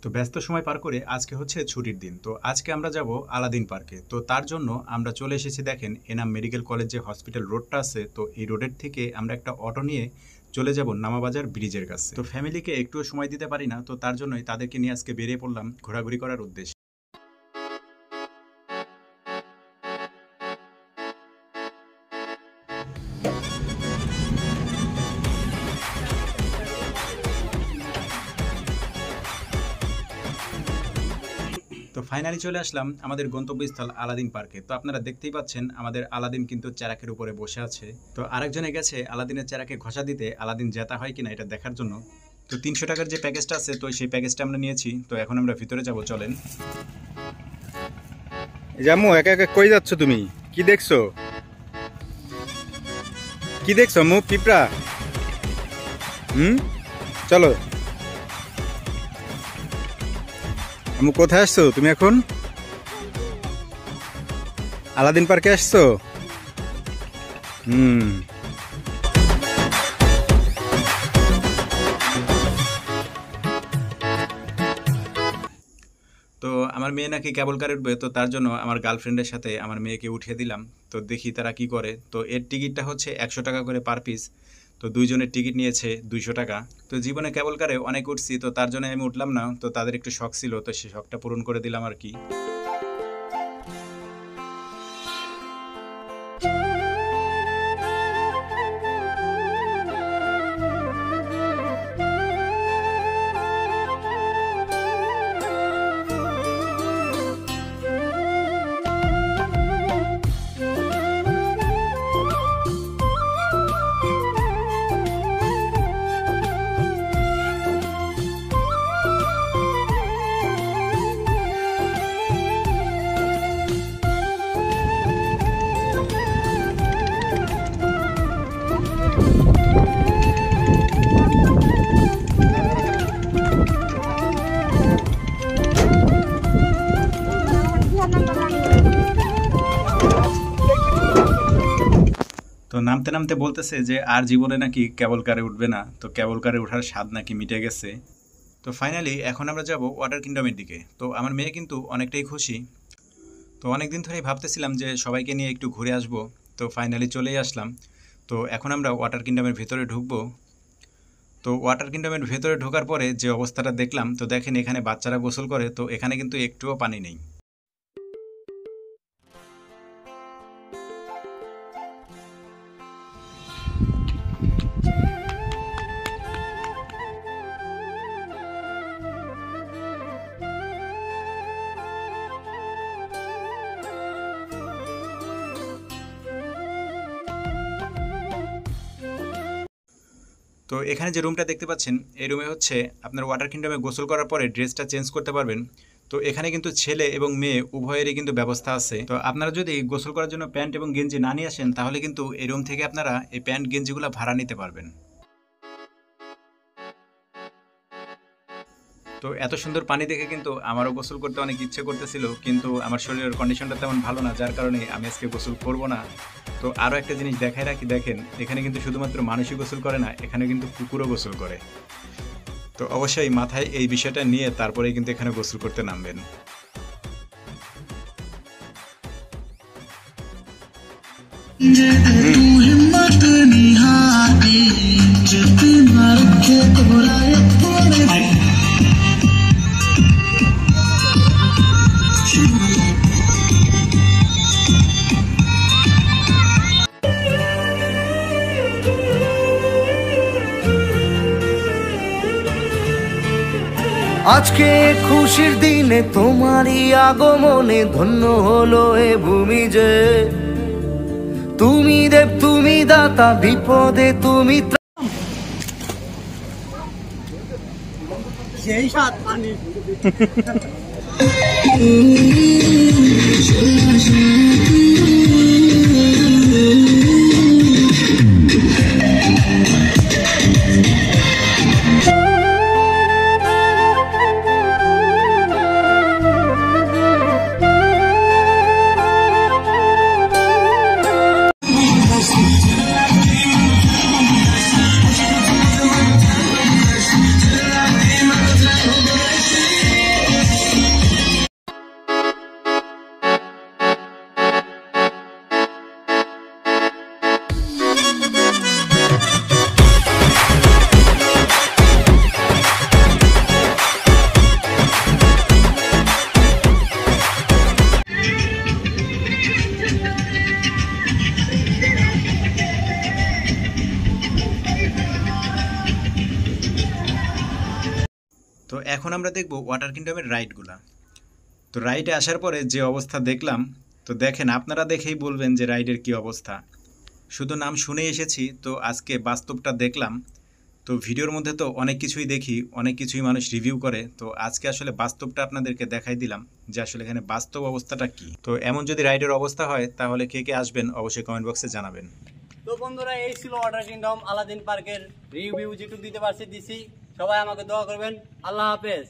তো ব্যস্ত সময় পার করে আজকে হচ্ছে ছুটির দিন। তো আজকে আমরা যাব আলাদিন পার্কে। তো তার জন্য আমরা চলে এসেছি, দেখেন এনাম মেডিকেল কলেজ যে হসপিটাল রোডটা আছে, তো এই রোডের থেকে আমরা একটা অটো নিয়ে চলে যাব নামাবাজার ব্রিজের কাছে। তো ফ্যামিলিকে একটুও সময় দিতে পারি না, তো তার জন্যই তাদেরকে নিয়ে আজকে বেরিয়ে পড়লাম ঘোরাঘুরি করার উদ্দেশ্যে। তো ফাইনালি চলে আসলাম আমাদের গন্তব্যস্থল আলাদিন পার্কে। তো আপনারা দেখতেই পাচ্ছেন আমাদের আলাদিন কিন্তু চেরাকের উপরে বসে আছে। তো আরেকজনে গেছে আলাদিনের চেরাকে ঘষা দিতে, আলাদিন জেতা হয় কিনা এটা দেখার জন্য। তো 300 টাকার যে প্যাকেজটা আছে, তো সেই প্যাকেজটা আমরা নিয়েছি। তো এখন আমরা ভিতরে যাব, চলেন। জামু একা একা কই যাচ্ছ তুমি? কি দেখছো? কি দেখছো? মুখ পিঁপড়া? চলো। আমু কোথায় আসছো তুমি এখন? আলাদিন পার্কে আসছো? তো আমার মেয়ে নাকি কেবল কারে উঠবে, তো তার জন্য আমার গার্লফ্রেন্ডের সাথে আমার মেয়েকে উঠিয়ে দিলাম। তো দেখি তারা কি করে। তো এর টিকিটটা হচ্ছে 100 টাকা করে পার পিস। তো দুইজনের টিকিট নিয়েছে 200 টাকা। তো জীবনে কেবল কারে অনেক উঠছি, তো তার জন্য আমি উঠলাম না। তো তাদের একটু শখ ছিল, তো সেই শখটা পূরণ করে দিলাম আর কি। তো নামতে নামতে বলতেছে যে আর জীবনে নাকি কেবল কারে উঠবে না। তো কেবল কারে ওঠার স্বাদ নাকি মিটে গেছে। তো ফাইনালি এখন আমরা যাব ওয়াটার কিংডমের দিকে। তো আমার মেয়ে কিন্তু অনেকটাই খুশি। তো অনেকদিন ধরেই ভাবতেছিলাম যে সবাইকে নিয়ে একটু ঘুরে আসব। তো ফাইনালি চলেই আসলাম। তো এখন আমরা ওয়াটার কিংডমের ভেতরে ঢুকবো। তো ওয়াটার কিংডমের ভেতরে ঢোকার পরে যে অবস্থাটা দেখলাম, তো দেখেন এখানে বাচ্চারা গোসল করে, তো এখানে কিন্তু একটুও পানি নেই। তো এখানে যে রুমটা দেখতে পাচ্ছেন, এই রুমে হচ্ছে আপনার ওয়াটার কিংডমে গোসল করার পরে ড্রেসটা চেঞ্জ করতে পারবেন। তো এখানে কিন্তু ছেলে এবং মেয়ে উভয়েরই কিন্তু ব্যবস্থা আছে। তো আপনারা যদি গোসল করার জন্য প্যান্ট এবং গেঞ্জি না নিয়ে আসেন, তাহলে কিন্তু এই রুম থেকে আপনারা এই প্যান্ট গেঞ্জিগুলো ভাড়া নিতে পারবেন। তো এত সুন্দর পানি দেখে কিন্তু আমারও গোসল করতে অনেক ইচ্ছে করতেছিল, কিন্তু আমার শরীরের কন্ডিশনটা তেমন ভালো না, যার কারণে আমি আজকে গোসল করব না। তো আরও একটা জিনিস দেখাই রাখি, দেখেন এখানে কিন্তু শুধুমাত্র মানুষই গোসল করে না, এখানে কিন্তু কুকুরও গোসল করে। তো অবশ্যই মাথায় এই বিষয়টা নিয়ে তারপরেই কিন্তু এখানে গোসল করতে নামবেন। আজকে খুশির দিনে তোমারই আগমনে ধন্য হলো এ ভূমি যে। তুমি দেব, তুমি দাতা, বিপদে তুমি সেই সাত পানি। তো এখন আমরা দেখব ওয়াটার কিংডমের রাইডগুলা। তো রাইডে আসার পরে যে অবস্থা দেখলাম, তো দেখেন আপনারা দেখেই বলবেন যে রাইডের কি অবস্থা। শুধু নাম শুনে এসেছি, তো আজকে বাস্তবটা দেখলাম। তো ভিডিওর মধ্যে তো অনেক কিছুই দেখি, অনেক কিছুই মানুষ রিভিউ করে, তো আজকে আসলে বাস্তবটা আপনাদেরকে দেখাই দিলাম যে আসলে এখানে বাস্তব অবস্থাটা কি। তো এমন যদি রাইডের অবস্থা হয় তাহলে কে কে আসবেন অবশ্যই কমেন্ট বক্সে জানাবেন। তো বন্ধুরা, এই ছিল ওয়াটার কিংডম আলাদিন পার্কের রিভিউ, যেটুকু দিতে পারছি দিছি। সবাই আমাকে দোয়া করবেন। আল্লাহ হাফেজ।